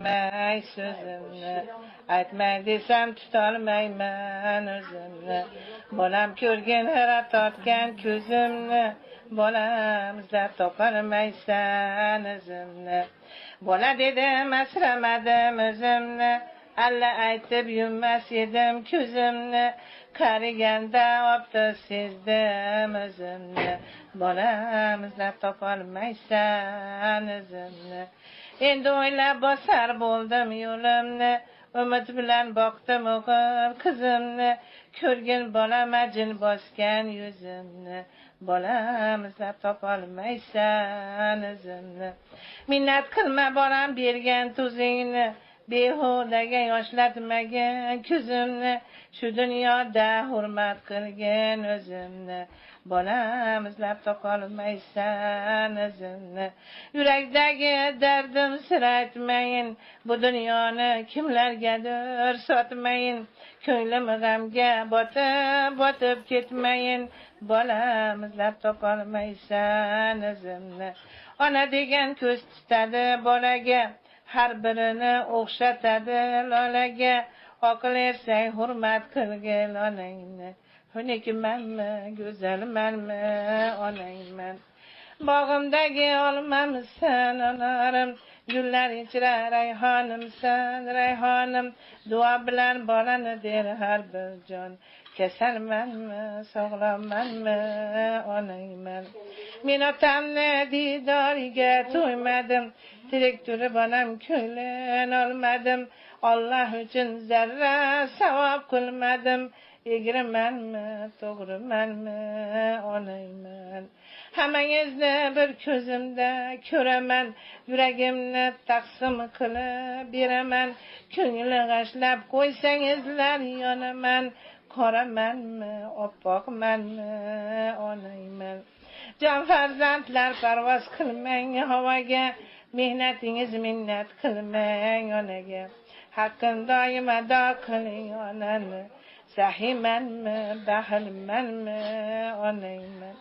Tutolmay sözümni, aytmay desam tutolmayman o'zimni. Bolam ko'rgin hira tortgan ko'zimni, bolam izlab topolmaysan o'zimni. Bola dedim asramadim o'zimni, alla aytib yummas edim ko'zimni. Qariganda obda sezdim o'zimni, bolam izlab topolmaysan o'zimni. Endi o'ylab bosar bo'ldim yo'limni, umid bilan boqdim o'g'il qizimni. Ko'rgin bolam ajin bosgan yuzimni, bolam izlab topolmaysan o'zimni. Minnat qilma bolam bergan tuzingni, behudaga yoshlatmagin ko'zimni. Shu dunyoda hurmat qilgin o'zimni, bolam izlab topolmaysan o'zimni. Yurakdagi dardim sir aytmayin, bu dunyoni kimlargadir sotmayin. Ko'nglim g'amga botib ketmayin, bolam izlab topolmaysan o'zimni. Ona degan ko'z tutadi bolaga, har birini o'xshatadi lolaga. Oqil ersang hurmat qilgin onangni, xunukmanmi go'zalmanmi onangman. Bog'imdagi olmamsan onarim, gullar ichra rayhonimsan rayhonim. Duo bilan bolani der har bir jon, kasalmanmi sog'lommanmi onangman. Men otamni didoriga to'ymadim, tirik turib onam ko'nglin olmadim. Allah uchun zarra savob qilmadim, egrimanmi to'g'rimanmi onangman. Hammangizni bir ko'zimda ko'raman, yuragimni taqsim qilib beraman. Ko'ngli g'ashlab qo'ysangizlar yonaman, qoramanmi oppoqmanmi onangman. Jon farzandlar parvoz qilmang havoga, mehnatingiz minnat qilmang onaga. Haqqin doim ado qiling onani, sahimanmi baxilmanmi onangman.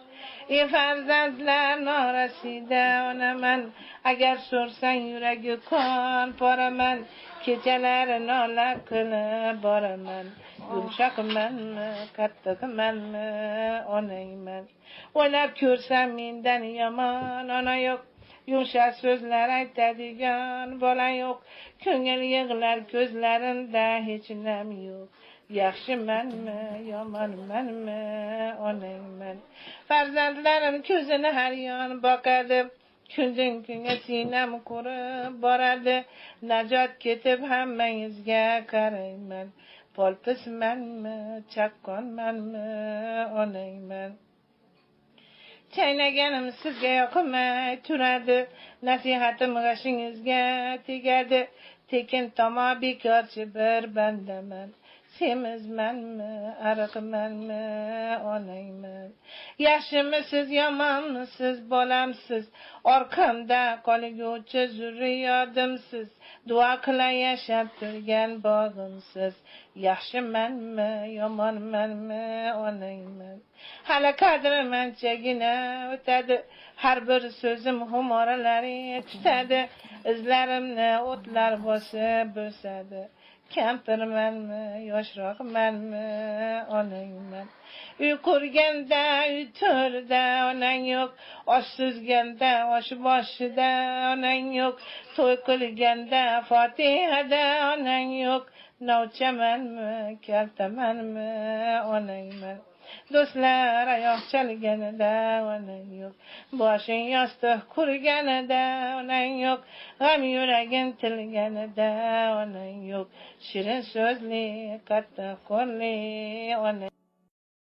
Farzandlar norasida onaman, agar so'rsang yuragi qon poraman. Kechalari nola qilib boraman, yumshoqmanmi qattiqmanmi onangman. O'ylab ko'rsam mendan yomon ona yo'q, yumshoq so'zlar aytadigan bola yo'q. Ko'ngil yig'lar ko'zlarimda hech nam yo'q, yaxshimanmi yomonmanmi onangman. Farzandlarim ko'zini har yon boqadi, kundan kunga sinam qurib boradi. Najot ketib hammangizga qarayman, polpismanmi chaqqonmanmi onangman. Chaynaganim sizga yoqmay turadi, nasihatim g'ashingizga tegadi. Tekin tomo bekorchi bir bandaman, semizmanmi ariqmanmi onangman. Yaxshimisiz yomonmisiz bolamsiz, orqamda qolguvchi zurriyodimsiz. Duo qilay yashab turgan bog'imsiz, yaxshimanmi yomonmanmi onangman. Hali qadrim anchagina o'tadi, har bir so'zim humoralari tutadi. Izlarimni o'tlar bosib bo'sadi, kampirmanmi yoshroqmanmi onangman. Uy qurganda uy to'rida onang yo'q, osh suzganda osh boshida onang yo'q. To'y qilganda fotihada onang yo'q, novchamanmi kaltamanmi onangman. Do'stlar oyoq chalganida onang yo'q, boshing yostiq qurganida onang yo'q. G'am yuragin tilganida onang yo'q, shirin so'zli qattiq qo'lli onang